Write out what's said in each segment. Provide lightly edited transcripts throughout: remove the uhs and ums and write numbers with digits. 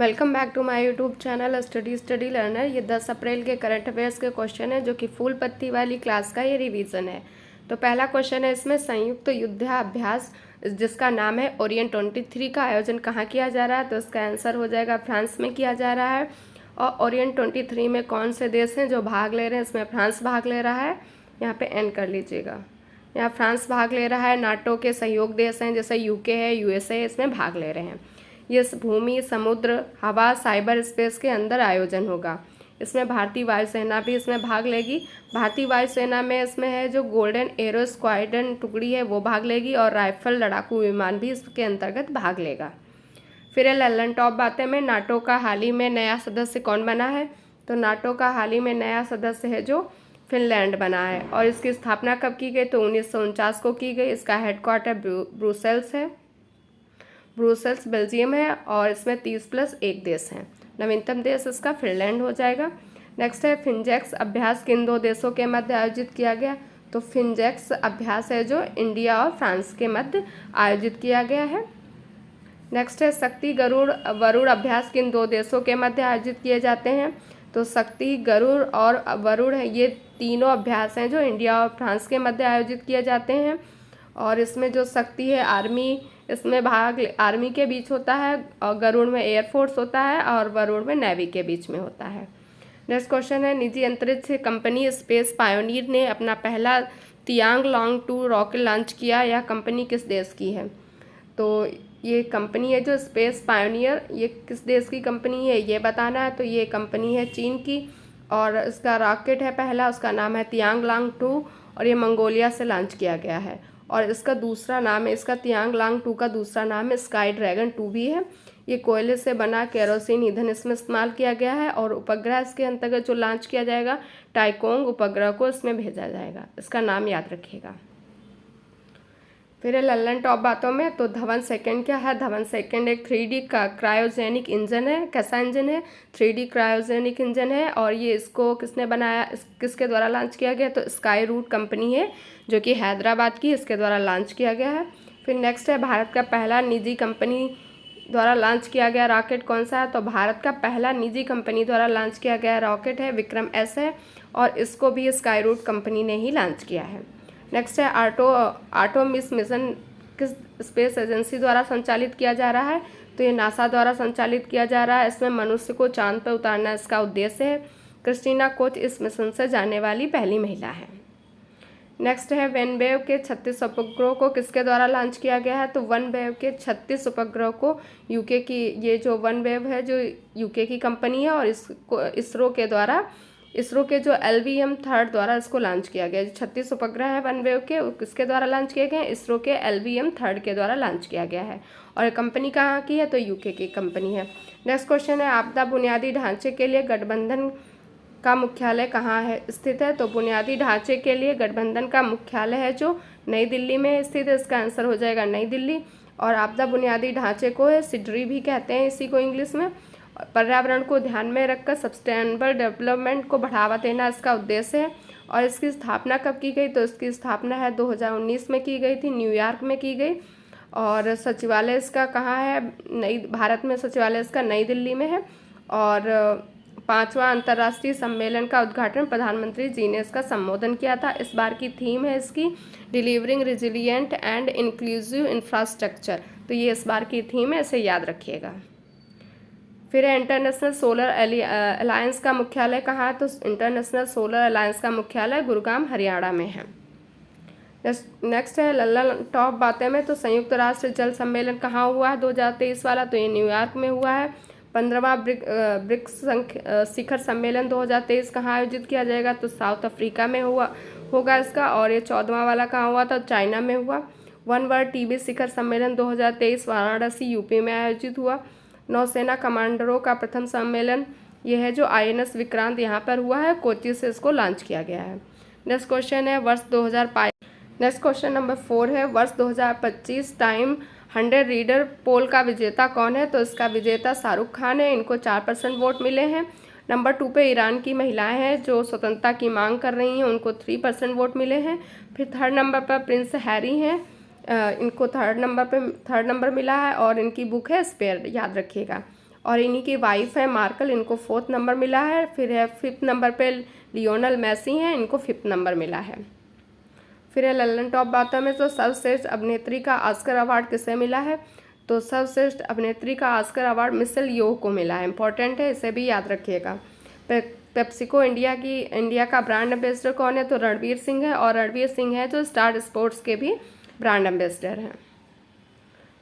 Welcome back to my YouTube channel study learner. ये 10 अप्रैल के current affairs के question है जो कि फुल पत्ती वाली क्लास का ये रिवीजन है। तो पहला क्वेश्चन है इसमें संयुक्त युद्धाभ्यास जिसका नाम है ओरियन 23 का आयोजन कहाँ किया जा रहा है। तो इसका आंसर हो जाएगा फ्रांस में किया जा रहा है। और ओरियन 23 में कौन से देश हैं जो भाग ले रहे हैं, इसमें फ्रांस भाग ले रहा है। यहाँ पे एन कर लीजिएगा। यहाँ फ्रांस भाग ले रहा है। नाटो के सहयोग देश हैं जैसे यूके है, यूएसए, इसमें भाग ले रहे हैं। ये भूमि, समुद्र, हवा, साइबर स्पेस के अंदर आयोजन होगा। इसमें भारतीय वायुसेना भी इसमें भाग लेगी। भारतीय वायुसेना में इसमें है जो गोल्डन एरो स्क्वाड्रन टुकड़ी है वो भाग लेगी और राइफल लड़ाकू विमान भी इसके अंतर्गत भाग लेगा। फिर लल्लन टॉप बातें में नाटो का हाल ही में नया सदस्य कौन बना है। तो नाटो का हाल ही में नया सदस्य है जो फिनलैंड बना है। और इसकी स्थापना कब की गई। तो 1949 को की गई। इसका हेडक्वार्टर ब्रुसेल्स है। ब्रुसेल्स बेल्जियम है और इसमें 30+1 देश हैं। नवीनतम देश इसका फिनलैंड हो जाएगा। नेक्स्ट है फिनजेक्स अभ्यास किन दो देशों के मध्य आयोजित किया गया। तो फिनजेक्स अभ्यास है जो इंडिया और फ्रांस के मध्य आयोजित किया गया है। नेक्स्ट है शक्ति गरुड़ वरुड़ अभ्यास किन दो देशों के मध्य आयोजित किए जाते हैं। तो शक्ति, गरुड़ और वरुड़ है ये तीनों अभ्यास हैं जो इंडिया और फ्रांस के मध्य आयोजित किए जाते हैं। और इसमें जो शक्ति है आर्मी, इसमें भाग आर्मी के बीच होता है और गरुड़ में एयरफोर्स होता है और वरुड़ में नेवी के बीच में होता है। नेक्स्ट क्वेश्चन है निजी अंतरिक्ष कंपनी स्पेस पायोनियर ने अपना पहला तियांग लॉन्ग 2 रॉकेट लॉन्च किया। यह कंपनी किस देश की है। तो ये कंपनी है जो स्पेस पायोनियर, ये किस देश की कंपनी है ये बताना है। तो ये कंपनी है चीन की और इसका रॉकेट है पहला, उसका नाम है तियांग लॉन्ग 2 और ये मंगोलिया से लॉन्च किया गया है। और इसका दूसरा नाम है, इसका तियांग लॉन्ग 2 का दूसरा नाम है स्काई ड्रैगन 2 भी है। ये कोयले से बना केरोसिन ईंधन इसमें इस्तेमाल किया गया है। और उपग्रह इसके अंतर्गत जो लॉन्च किया जाएगा टाइकोंग उपग्रह को इसमें भेजा जाएगा। इसका नाम याद रखिएगा। फिर लल्लन टॉप बातों में तो धवन सेकंड क्या है। धवन सेकंड एक 3D का क्रायोजेनिक इंजन है। कैसा इंजन है। 3D क्रायोजेनिक इंजन है। और ये इसको किसने बनाया, किसके द्वारा लॉन्च किया गया। तो स्काई रूट कंपनी है जो कि हैदराबाद की, इसके द्वारा लॉन्च किया गया है। फिर नेक्स्ट है भारत का पहला निजी कंपनी द्वारा लॉन्च किया गया रॉकेट कौन सा है। तो भारत का पहला निजी कंपनी द्वारा लॉन्च किया गया रॉकेट है विक्रम एस है और इसको भी स्काई रूट कंपनी ने ही लॉन्च किया है। नेक्स्ट है आर्टेमिस मिशन किस स्पेस एजेंसी द्वारा संचालित किया जा रहा है। तो ये नासा द्वारा संचालित किया जा रहा है। इसमें मनुष्य को चांद पर उतारना इसका उद्देश्य है। क्रिस्टीना कोच इस मिशन से जाने वाली पहली महिला है। नेक्स्ट है वनवेव के 36 उपग्रहों को किसके द्वारा लॉन्च किया गया है। तो वनवेव के 36 उपग्रहों को यूके की, ये जो वनवेव है जो यूके की कंपनी है और इसको इसरो के जो LVM-3 द्वारा इसको लॉन्च किया गया। जो 36 उपग्रह है वनवेव के किसके द्वारा लॉन्च किए गए हैं। इसरो के LVM-3 के द्वारा लॉन्च किया गया है। और कंपनी कहाँ की है। तो यूके की कंपनी है। नेक्स्ट क्वेश्चन है आपदा बुनियादी ढांचे के लिए गठबंधन का मुख्यालय कहाँ है स्थित है। तो बुनियादी ढांचे के लिए गठबंधन का मुख्यालय है जो नई दिल्ली में स्थित है। इसका आंसर हो जाएगा नई दिल्ली। और आपदा बुनियादी ढांचे को है सिडरी भी कहते हैं इसी को इंग्लिश में। पर्यावरण को ध्यान में रखकर सस्टेनेबल डेवलपमेंट को बढ़ावा देना इसका उद्देश्य है। और इसकी स्थापना कब की गई। तो इसकी स्थापना है 2019 में की गई थी, न्यूयॉर्क में की गई। और सचिवालय इसका कहाँ है। भारत में सचिवालय इसका नई दिल्ली में है। और 5वां अंतर्राष्ट्रीय सम्मेलन का उद्घाटन प्रधानमंत्री जी ने इसका संबोधन किया था। इस बार की थीम है इसकी delivering resilient and inclusive infrastructure. तो ये इस बार की थीम है, इसे याद रखिएगा। फिर इंटरनेशनल सोलर अलायंस का मुख्यालय कहाँ है। तो इंटरनेशनल सोलर अलायंस का मुख्यालय गुरुग्राम हरियाणा में है। नेक्स्ट है लल्लन टॉप बातें में तो संयुक्त राष्ट्र जल सम्मेलन कहाँ हुआ है 2023 वाला। तो ये न्यूयॉर्क में हुआ है। 15वां ब्रिक्स शिखर सम्मेलन 2023 कहाँ आयोजित किया जाएगा। तो साउथ अफ्रीका में होगा इसका। और ये 14वां वाला कहाँ हुआ था। चाइना में हुआ। वन वर्ल्ड टीबी शिखर सम्मेलन 2023 वाराणसी यूपी में आयोजित हुआ। नौसेना कमांडरों का प्रथम सम्मेलन यह है जो INS विक्रांत यहाँ पर हुआ है, कोच्चि से इसको लॉन्च किया गया है। नेक्स्ट क्वेश्चन है वर्ष 2005। नेक्स्ट क्वेश्चन नंबर 4 है वर्ष 2025 टाइम 100 रीडर पोल का विजेता कौन है। तो इसका विजेता शाहरुख खान है। इनको 4% वोट मिले हैं। नंबर 2 पे ईरान की महिलाएं हैं जो स्वतंत्रता की मांग कर रही हैं, उनको 3% वोट मिले हैं। फिर 3rd नंबर पर प्रिंस हैरी हैं, इनको 3rd नंबर मिला है और इनकी बुक है स्पेयर, याद रखिएगा। और इन्हीं की वाइफ है मार्कल, इनको 4th नंबर मिला है। फिर है 5th नंबर पे लियोनल मेसी हैं, इनको 5th नंबर मिला है। फिर है लल्लन टॉप बातों में, तो सर्वश्रेष्ठ अभिनेत्री का ऑस्कर अवार्ड किसे मिला है? तो सर्वश्रेष्ठ अभिनेत्री का ऑस्कर अवार्ड मिशेल येओह को मिला है। इंपॉर्टेंट है, इसे भी याद रखिएगा। पेप्सिको इंडिया का ब्रांड एम्बेसडर कौन है? तो रणवीर सिंह है, और रणवीर सिंह है जो स्टार स्पोर्ट्स के भी ब्रांड एम्बेसडर हैं।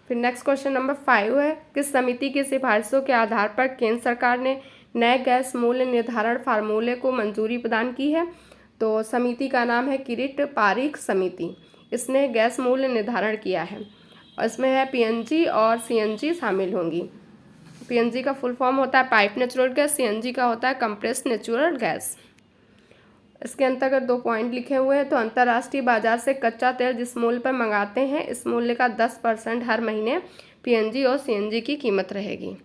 फिर नेक्स्ट क्वेश्चन नंबर 5 है, किस समिति की सिफारिशों के आधार पर केंद्र सरकार ने नए गैस मूल्य निर्धारण फार्मूले को मंजूरी प्रदान की है? तो समिति का नाम है किरीट पारीख समिति, इसने गैस मूल्य निर्धारण किया है। और इसमें है पीएनजी और सीएनजी शामिल होंगी। पीएनजी का फुल फॉर्म होता है पाइप नेचुरल गैस, सीएनजी का होता है कंप्रेस्ड नेचुरल गैस। इसके अंतर्गत 2 पॉइंट लिखे हुए हैं। तो अंतर्राष्ट्रीय बाजार से कच्चा तेल जिस मूल्य पर मंगाते हैं, इस मूल्य का 10% हर महीने पीएनजी और सीएनजी की कीमत रहेगी।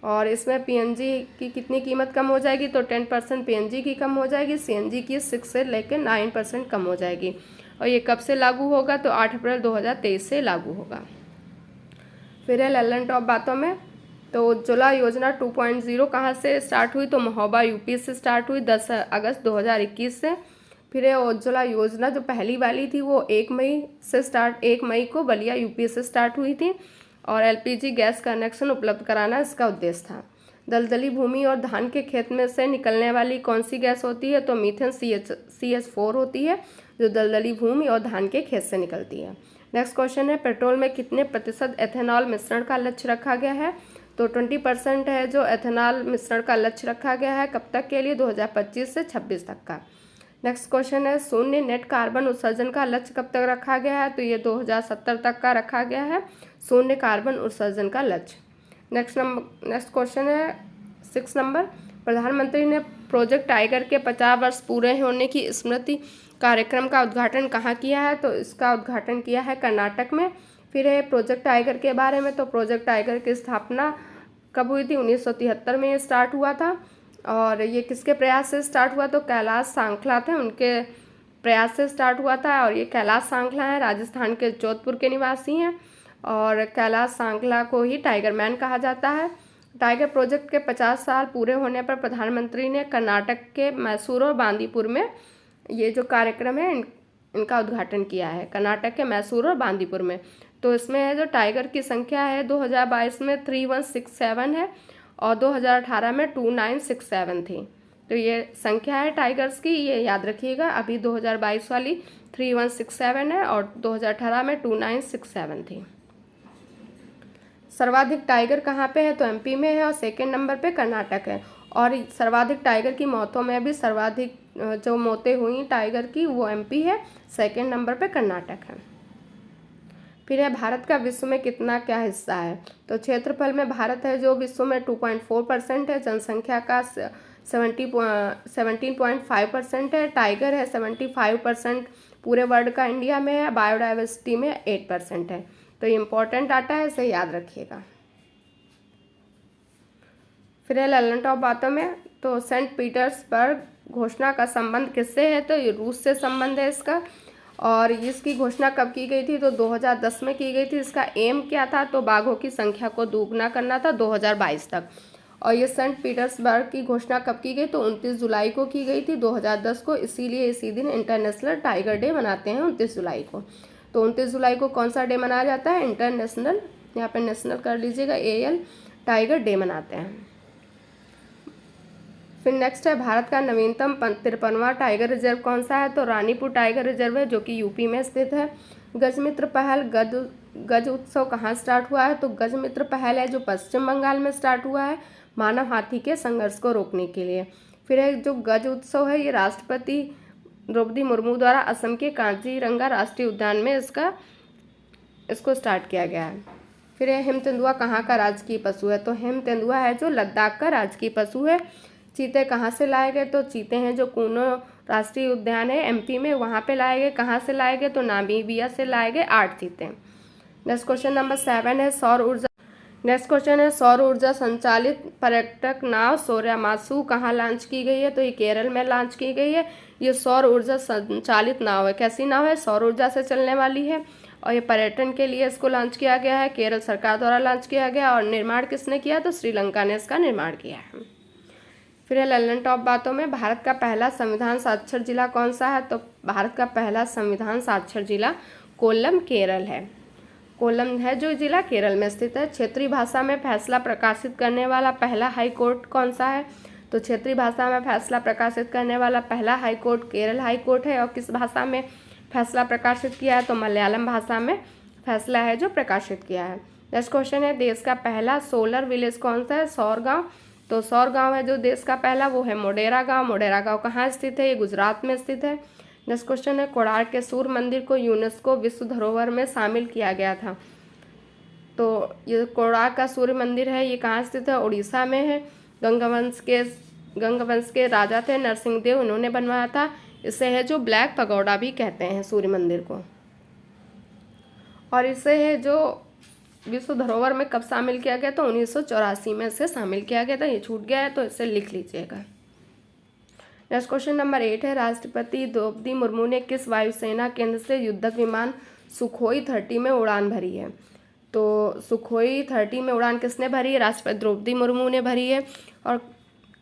और इसमें पीएनजी की कितनी कीमत कम हो जाएगी? तो 10% पीएनजी की कम हो जाएगी, सीएनजी की 6 से लेकर 9% कम हो जाएगी। और ये कब से लागू होगा? तो 8 अप्रैल 2023 से लागू होगा। फिर है लल्लन टॉप बातों में, तो उज्ज्वला योजना 2.0 कहाँ से स्टार्ट हुई? तो महोबा यूपी से स्टार्ट हुई 10 अगस्त 2021 से। फिर है उज्ज्वला योजना जो पहली वाली थी वो 1 मई को बलिया यूपी से स्टार्ट हुई थी, और एलपीजी गैस कनेक्शन उपलब्ध कराना इसका उद्देश्य था। दलदली भूमि और धान के खेत में से निकलने वाली कौन सी गैस होती है? तो मीथेन CH4 होती है, जो दलदली भूमि और धान के खेत से निकलती है। नेक्स्ट क्वेश्चन है, पेट्रोल में कितने प्रतिशत एथेनॉल मिश्रण का लक्ष्य रखा गया है? तो 20% है जो एथेनॉल मिश्रण का लक्ष्य रखा गया है। कब तक के लिए? 2025 से 26 तक का। नेक्स्ट क्वेश्चन है, शून्य नेट कार्बन उत्सर्जन का लक्ष्य कब तक रखा गया है? तो ये 2070 तक का रखा गया है शून्य कार्बन उत्सर्जन का लक्ष्य। नेक्स्ट क्वेश्चन है 6 नंबर, प्रधानमंत्री ने प्रोजेक्ट टाइगर के 50 वर्ष पूरे होने की स्मृति कार्यक्रम का उद्घाटन कहाँ किया है? तो इसका उद्घाटन किया है कर्नाटक में। फिर है प्रोजेक्ट टाइगर के बारे में, तो प्रोजेक्ट टाइगर की स्थापना कब हुई थी? 1973 में ये स्टार्ट हुआ था। और ये किसके प्रयास से स्टार्ट हुआ? तो कैलाश सांखला थे, उनके प्रयास से स्टार्ट हुआ था। और ये कैलाश सांखला हैं, राजस्थान के जोधपुर के निवासी हैं, और कैलाश सांखला को ही टाइगर मैन कहा जाता है। टाइगर प्रोजेक्ट के 50 साल पूरे होने पर प्रधानमंत्री ने कर्नाटक के मैसूर और बांदीपुर में ये जो कार्यक्रम है इनका उद्घाटन किया है, कर्नाटक के मैसूर और बांदीपुर में। तो इसमें है जो टाइगर की संख्या है 2022 में 3167 है, और 2018 में 2967 थी। तो ये संख्या है टाइगर्स की, ये याद रखिएगा। अभी 2022 वाली 3167 है और 2018 में 2967 थी। सर्वाधिक टाइगर कहाँ पे है? तो एमपी में है, और 2nd नंबर पे कर्नाटक है। और सर्वाधिक टाइगर की मौतों में भी सर्वाधिक जो मौतें हुई टाइगर की वो एमपी है, 2nd नंबर पे कर्नाटक है। फिर है भारत का विश्व में कितना क्या हिस्सा है? तो क्षेत्रफल में भारत है जो विश्व में 2.4% है, जनसंख्या का 17.5% है, टाइगर है 75% पूरे वर्ल्ड का इंडिया में है, बायोडाइवर्सिटी में 8% है। तो ये इंपॉर्टेंट डाटा है, इसे याद रखिएगा। फिर है लल्लन टॉप बातों में, तो सेंट पीटर्सबर्ग घोषणा का संबंध किससे है? तो ये रूस से संबंध है इसका। और इसकी घोषणा कब की गई थी? तो 2010 में की गई थी। इसका एम क्या था? तो बाघों की संख्या को दोगुना करना था 2022 तक। और ये सेंट पीटर्सबर्ग की घोषणा कब की गई? तो 29 जुलाई को की गई थी 2010 को, इसीलिए इसी दिन इंटरनेशनल टाइगर डे मनाते हैं 29 जुलाई को। तो 29 जुलाई को कौन सा डे मनाया जाता है? इंटरनेशनल, यहाँ पे नेशनल कर लीजिएगा, AL टाइगर डे मनाते हैं। फिर नेक्स्ट है भारत का नवीनतम 53वां टाइगर रिजर्व कौन सा है? तो रानीपुर टाइगर रिजर्व है, जो कि यूपी में स्थित है। गजमित्र पहल गज उत्सव कहाँ स्टार्ट हुआ है? तो गजमित्र पहल है जो पश्चिम बंगाल में स्टार्ट हुआ है, मानव हाथी के संघर्ष को रोकने के लिए। फिर है जो गज उत्सव है, ये राष्ट्रपति द्रौपदी मुर्मू द्वारा असम के काजीरंगा राष्ट्रीय उद्यान में इसको स्टार्ट किया गया है। फिर है हिम तेंदुआ कहाँ का राजकीय पशु है? तो हिम तेंदुआ है जो लद्दाख का राजकीय पशु है। चीते कहाँ से लाए गए? तो चीते हैं जो कूनो राष्ट्रीय उद्यान है एमपी में, वहाँ पे लाए गए। कहाँ से लाए गए? तो नामीबिया से लाए गए 8 चीते। नेक्स्ट क्वेश्चन नंबर 7 है सौर ऊर्जा संचालित पर्यटक नाव सोर्यामासु कहाँ लॉन्च की गई है? तो ये केरल में लॉन्च की गई है। ये सौर ऊर्जा संचालित नाव है। कैसी नाव है? सौर ऊर्जा से चलने वाली है, और ये पर्यटन के लिए इसको लॉन्च किया गया है, केरल सरकार द्वारा लॉन्च किया गया। और निर्माण किसने किया, तो श्रीलंका ने इसका निर्माण किया है। फिर है लल्लन टॉप बातों में, भारत का पहला संविधान साक्षर जिला कौन सा है, तो भारत का पहला संविधान साक्षर जिला कोल्लम केरल है। कोल्लम है जो जिला केरल में स्थित है। क्षेत्रीय भाषा में फैसला प्रकाशित करने वाला पहला हाई कोर्ट कौन सा है, तो क्षेत्रीय भाषा में फैसला प्रकाशित करने वाला पहला high court Kerala high court है। और किस भाषा में फैसला प्रकाशित किया है, तो मलयालम भाषा में फैसला है जो प्रकाशित किया है। नेक्स्ट क्वेश्चन है, देश का पहला सोलर विलेज कौन सा है, सौर गांव। तो सौर गांव है जो देश का पहला, वो है मोढेरा गांव। मोढेरा गांव कहाँ स्थित है, ये गुजरात में स्थित है। नेक्स्ट क्वेश्चन है, कोणार्क के सूर्य मंदिर को यूनेस्को विश्व धरोहर में शामिल किया गया था। तो ये कोणार्क का सूर्य मंदिर है, ये कहाँ स्थित है, उड़ीसा में है। गंगवंश के राजा थे नरसिंह देव, उन्होंने बनवाया था। इसे है जो ब्लैक पगोडा भी कहते हैं सूर्य मंदिर को। और इसे है जो विश्व धरोहर में कब शामिल किया गया, तो 1984 में इसे शामिल किया गया था। ये छूट गया है तो इसे लिख लीजिएगा। नेक्स्ट क्वेश्चन नंबर 8 है, राष्ट्रपति द्रौपदी मुर्मू ने किस वायुसेना केंद्र से युद्धक विमान सुखोई 30 में उड़ान भरी है। तो सुखोई 30 में उड़ान किसने भरी है, राष्ट्रपति द्रौपदी मुर्मू ने भरी है। और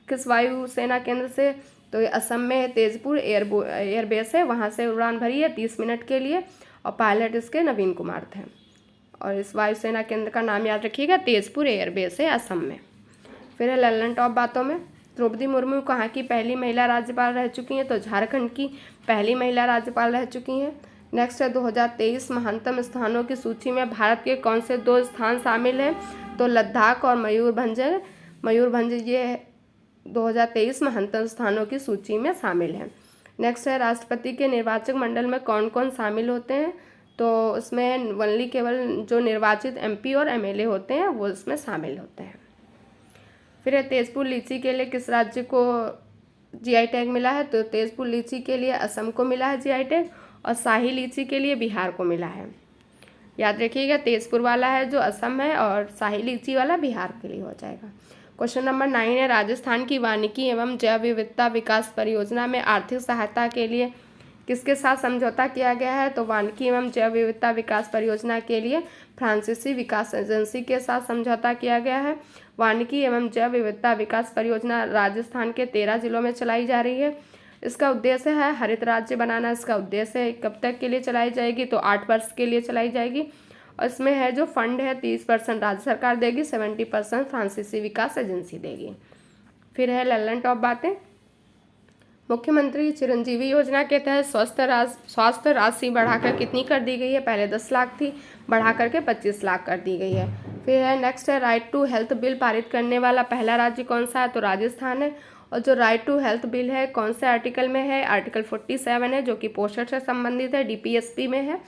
किस वायुसेना केंद्र से, तो ये असम में तेजपुर एयरबेस है, वहाँ से उड़ान भरी है 30 मिनट के लिए। और पायलट इसके नवीन कुमार थे। और इस वायुसेना केंद्र का नाम याद रखिएगा, तेजपुर एयरबेस है असम में। फिर है लल्लन टॉप बातों में, द्रौपदी मुर्मू कहाँ की पहली महिला राज्यपाल रह चुकी हैं, तो झारखंड की पहली महिला राज्यपाल रह चुकी हैं। नेक्स्ट है 2023 महानतम स्थानों की सूची में भारत के कौन से 2 स्थान शामिल हैं, तो लद्दाख और मयूरभंज ये 2023 महानतम स्थानों की सूची में शामिल है। नेक्स्ट है, राष्ट्रपति के निर्वाचक मंडल में कौन कौन शामिल होते हैं, तो इसमें ओनली केवल जो निर्वाचित MP और MLA होते हैं वो इसमें शामिल होते हैं। फिर है, तेजपुर लीची के लिए किस राज्य को GI टैग मिला है, तो तेजपुर लीची के लिए असम को मिला है GI टैग। और शाही लीची के लिए बिहार को मिला है। याद रखिएगा, तेजपुर वाला है जो असम है और शाही लीची वाला बिहार के लिए हो जाएगा। क्वेश्चन नंबर 9 है, राजस्थान की वानिकी एवं जैव विविधता विकास परियोजना में आर्थिक सहायता के लिए किसके साथ समझौता किया गया है, तो वानिकी एवं जैव विविधता विकास परियोजना के लिए फ्रांसीसी विकास एजेंसी के साथ समझौता किया गया है। वानिकी एवं जैव विविधता विकास परियोजना राजस्थान के 13 जिलों में चलाई जा रही है। इसका उद्देश्य है हरित राज्य बनाना। इसका उद्देश्य है कब तक के लिए चलाई जाएगी, तो 8 वर्ष के लिए चलाई जाएगी। और इसमें है जो फंड है 30% राज्य सरकार देगी, 70% फ्रांसीसी विकास एजेंसी देगी। फिर है लल्लन टॉप बातें, मुख्यमंत्री चिरंजीवी योजना के तहत स्वास्थ्य राशि बढ़ाकर कितनी कर दी गई है, पहले 10 लाख थी, बढ़ा करके 25 लाख कर दी गई है। फिर है नेक्स्ट है, राइट टू हेल्थ बिल पारित करने वाला पहला राज्य कौन सा है, तो राजस्थान है। और जो राइट टू हेल्थ बिल है कौन से आर्टिकल में है, आर्टिकल 47 है जो कि पोषण से संबंधित है, DPSP में है।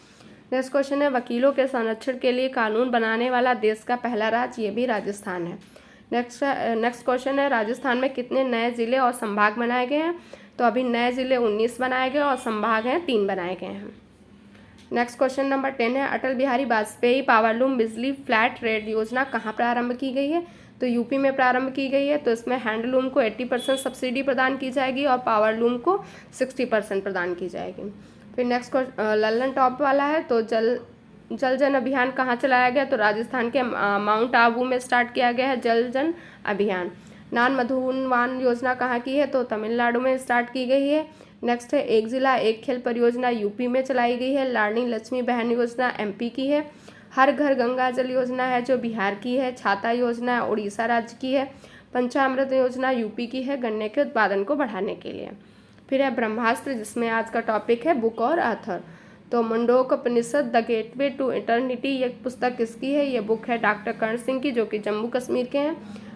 नेक्स्ट क्वेश्चन है, वकीलों के संरक्षण के लिए कानून बनाने वाला देश का पहला राज्य, ये भी राजस्थान है। नेक्स्ट क्वेश्चन है, राजस्थान में कितने नए जिले और संभाग बनाए गए हैं, तो अभी नए जिले 19 बनाए गए और संभाग हैं 3 बनाए गए हैं। नेक्स्ट क्वेश्चन नंबर 10 है, अटल बिहारी वाजपेयी पावरलूम बिजली फ्लैट रेट योजना कहाँ प्रारंभ की गई है, तो यूपी में प्रारंभ की गई है। तो इसमें हैंडलूम को 80% सब्सिडी प्रदान की जाएगी और पावरलूम को 60% प्रदान की जाएगी। फिर नेक्स्ट लल्लन टॉप वाला है, तो जल जन अभियान कहाँ चलाया गया, तो राजस्थान के माउंट आबू में स्टार्ट किया गया है जल जन अभियान। नान मधुवन योजना कहाँ की है, तो तमिलनाडु में स्टार्ट की गई है। नेक्स्ट है, एक जिला एक खेल परियोजना यूपी में चलाई गई है। लाडली लक्ष्मी बहन योजना MP की है। हर घर गंगा जल योजना है जो बिहार की है। छाता योजना उड़ीसा राज्य की है। पंचामृत योजना यूपी की है गन्ने के उत्पादन को बढ़ाने के लिए। फिर है ब्रह्मास्त्र, जिसमें आज का टॉपिक है बुक और ऑथर, तो मुंडोकोपनिषद द गेटवे टू इटर्निटी, ये पुस्तक किसकी है, ये बुक है डॉक्टर कर्ण सिंह की जो कि जम्मू कश्मीर के हैं।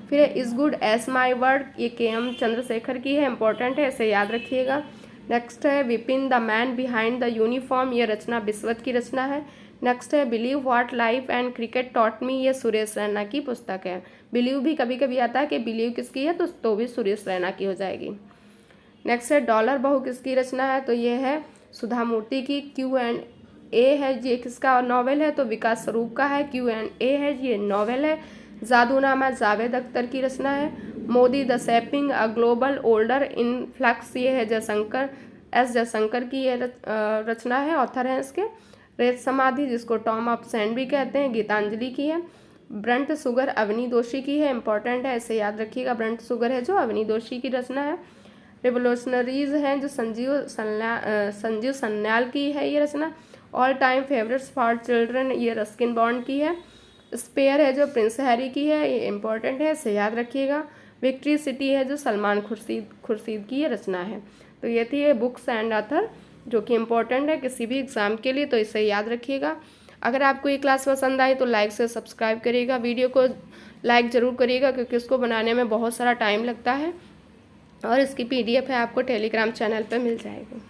फिर है is good as my word, ये KM चंद्रशेखर की है, इंपॉर्टेंट है, इसे याद रखिएगा। नेक्स्ट है Bipin the man behind the uniform, ये रचना बिस्वत की रचना है। नेक्स्ट है believe what life and cricket taught me, ये सुरेश रैना की पुस्तक है। बिलीव भी कभी कभी आता है कि बिलीव किसकी है, तो भी सुरेश रैना की हो जाएगी। नेक्स्ट है डॉलर बहू किसकी रचना है, तो ये है सुधा मूर्ति की। Q&A है, ये किसका नॉवेल है, तो विकास स्वरूप का है। Q&A है, ये नॉवेल है। जादूनामा जावेद अख्तर की रचना है। Modi the shaping a global order in flux, ये है जयशंकर की ये रचना है, ऑथर हैं इसके। रेत समाधि जिसको टॉम ऑफ सेंड भी कहते हैं, गीतांजलि की है। ब्रंट शुगर अवनी दोषी की है, इंपॉर्टेंट है, इसे याद रखिएगा। ब्रंट शुगर है जो अवनी दोषी की रचना है। रिवोल्यूशनरीज हैं जो संजीव सन्याल की है ये रचना। All time favourites for children ये रस्किन बॉन्ड की है। स्पेयर है जो प्रिंस हैरी की है, ये इंपॉर्टेंट है, इसे याद रखिएगा। विक्ट्री सिटी है जो सलमान खुर्शीद की ये रचना है। तो ये थी ये बुक्स एंड ऑथर जो कि इम्पोर्टेंट है किसी भी एग्ज़ाम के लिए, तो इसे याद रखिएगा। अगर आपको ये क्लास पसंद आई तो लाइक से सब्सक्राइब करिएगा, वीडियो को लाइक ज़रूर करिएगा क्योंकि इसको बनाने में बहुत सारा टाइम लगता है। और इसकी PDF है आपको टेलीग्राम चैनल पर मिल जाएगी।